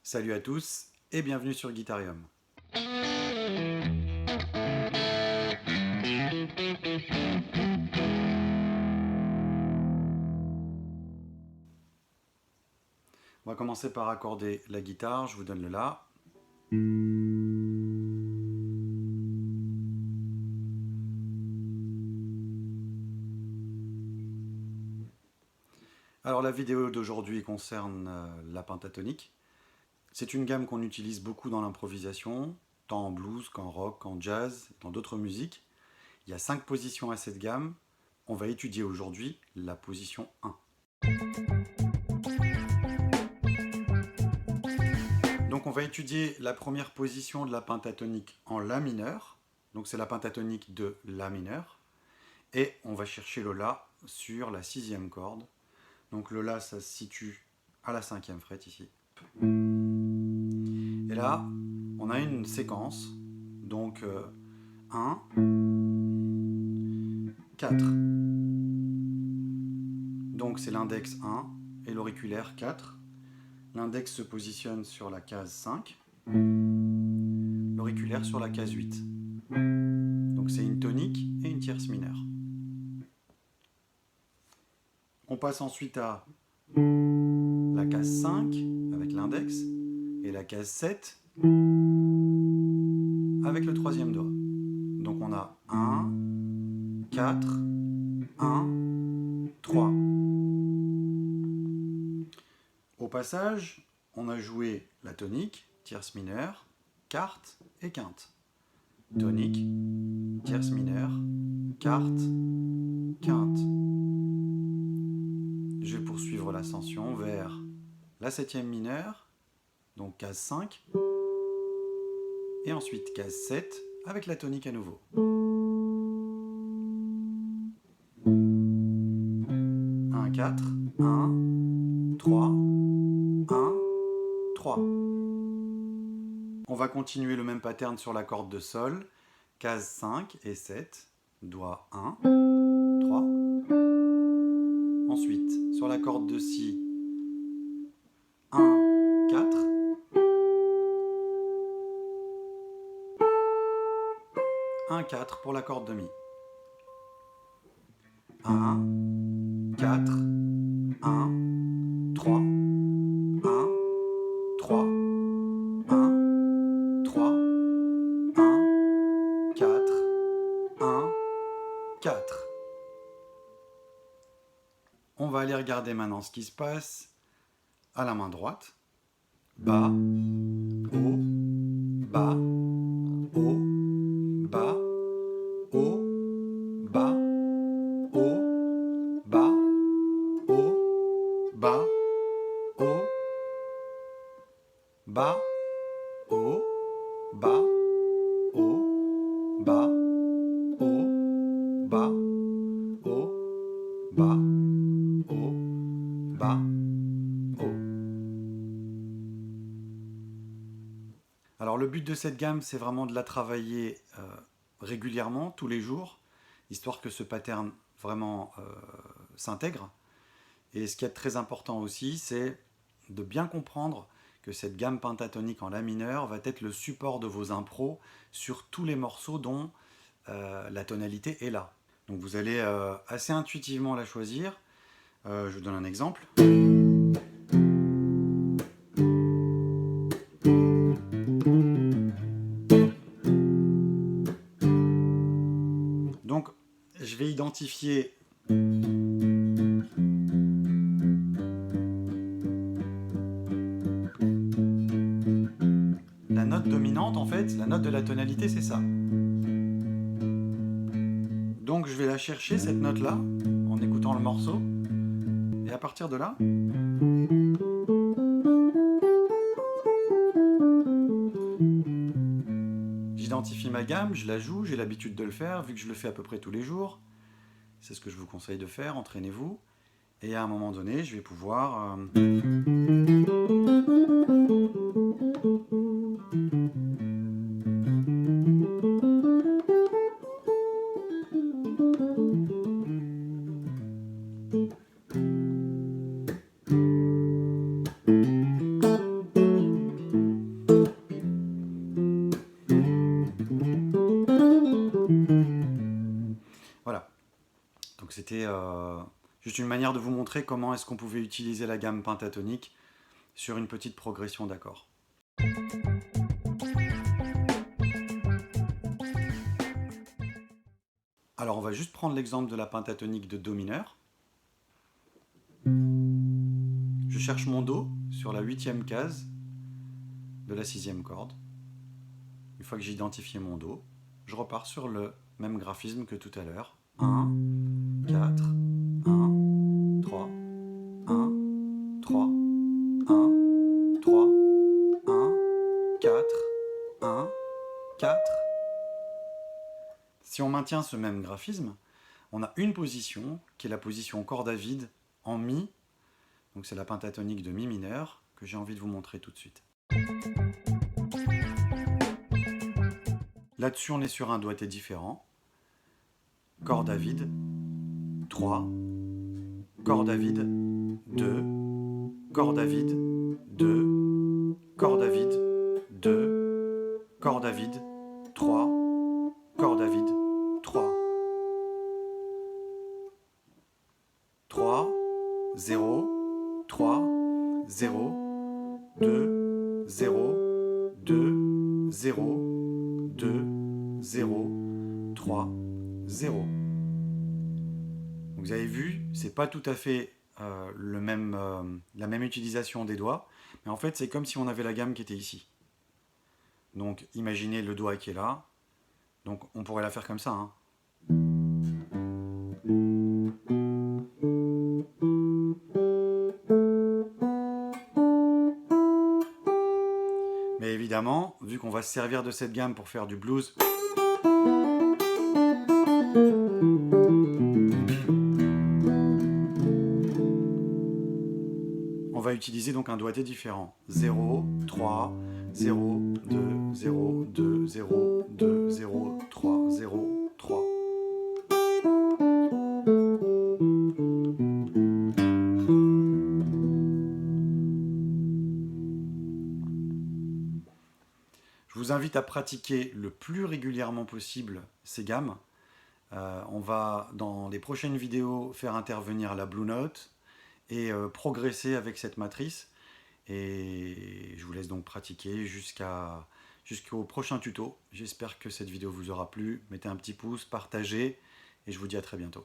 Salut à tous et bienvenue sur Guitarium. On va commencer par accorder la guitare, je vous donne le La. Alors la vidéo d'aujourd'hui concerne la pentatonique. C'est une gamme qu'on utilise beaucoup dans l'improvisation, tant en blues qu'en rock, qu'en jazz, dans d'autres musiques. Il y a 5 positions à cette gamme. On va étudier aujourd'hui la position 1. Donc on va étudier la première position de la pentatonique en La mineur. Donc c'est la pentatonique de La mineur. Et on va chercher le La sur la 6e corde. Donc le La, ça se situe à la 5e frette ici. Et là, on a une séquence. Donc 1, 4. Donc c'est l'index 1 et l'auriculaire 4. L'index se positionne sur la case 5. L'auriculaire sur la case 8. Donc c'est une tonique et une tierce mineure. On passe ensuite à la case 5 avec l'index et la case 7 avec le 3e doigt. Donc on a 1, 4, 1, 3. Au passage, on a joué la tonique, tierce mineure, quarte et quinte. Tonique, tierce mineure, quarte, quinte. Je vais poursuivre l'ascension vers la 7e mineure, donc case 5, et ensuite case 7 avec la tonique à nouveau. 1, 4, 1, 3, 1, 3. On va continuer le même pattern sur la corde de Sol, case 5 et 7, doigt 1, 3. Ensuite, sur la corde de Si, 1, 4. 1, 4 pour la corde de Mi. 1, 4, 1, 3, 1, 3, 1, 3, 1, 4, 1, 4. On va aller regarder maintenant ce qui se passe à la main droite. Bas, haut, bas, haut, bas, haut, bas, haut, bas, haut, bas, haut, bas, haut, bas, haut, bas, haut, bas, haut, bas, haut, bas, haut. Alors le but de cette gamme, c'est vraiment de la travailler régulièrement, tous les jours, histoire que ce pattern vraiment s'intègre. Et ce qui est très important aussi, c'est de bien comprendre que cette gamme pentatonique en La mineur va être le support de vos impros sur tous les morceaux dont la tonalité est là. Donc vous allez assez intuitivement la choisir. Je vous donne un exemple. Donc je vais identifier la note dominante, en fait, la note de la tonalité, c'est ça. Donc je vais la chercher, cette note-là, en écoutant le morceau. Et à partir de là, j'identifie ma gamme, je la joue, j'ai l'habitude de le faire, vu que je le fais à peu près tous les jours. C'est ce que je vous conseille de faire, entraînez-vous. Et à un moment donné, je vais pouvoir... c'était juste une manière de vous montrer comment est-ce qu'on pouvait utiliser la gamme pentatonique sur une petite progression d'accords. Alors on va juste prendre l'exemple de la pentatonique de Do mineur. Je cherche mon Do sur la 8e case de la 6e corde. Une fois que j'ai identifié mon Do, je repars sur le même graphisme que tout à l'heure. 1, 4, 1, 3, 1, 3, 1, 3, 1, 4, 1, 4. Si on maintient ce même graphisme, on a une position qui est la position corde à vide en Mi. Donc c'est la pentatonique de Mi mineur que j'ai envie de vous montrer tout de suite. Là-dessus, on est sur un doigté différent. Corde à vide, 3, corde à vide, 2, corde à vide, 2, corde à vide, 2, corde à vide, 3, corde à vide, 3. 3, 0, 3, 0, 2, 0, 2, 0, 2, 0, 3, 0. Donc vous avez vu, c'est pas tout à fait la même utilisation des doigts, mais en fait c'est comme si on avait la gamme qui était ici. Donc imaginez le doigt qui est là, donc on pourrait la faire comme ça. Hein. Mais évidemment, vu qu'on va se servir de cette gamme pour faire du blues, on va utiliser donc un doigté différent. 0, 3, 0, 2, 0, 2, 0, 2, 0, 3, 0, 3. Je vous invite à pratiquer le plus régulièrement possible ces gammes. On va, dans les prochaines vidéos, faire intervenir la Blue Note et progresser avec cette matrice. Et je vous laisse donc pratiquer jusqu'au prochain tuto. J'espère que cette vidéo vous aura plu. Mettez un petit pouce, partagez, et je vous dis à très bientôt.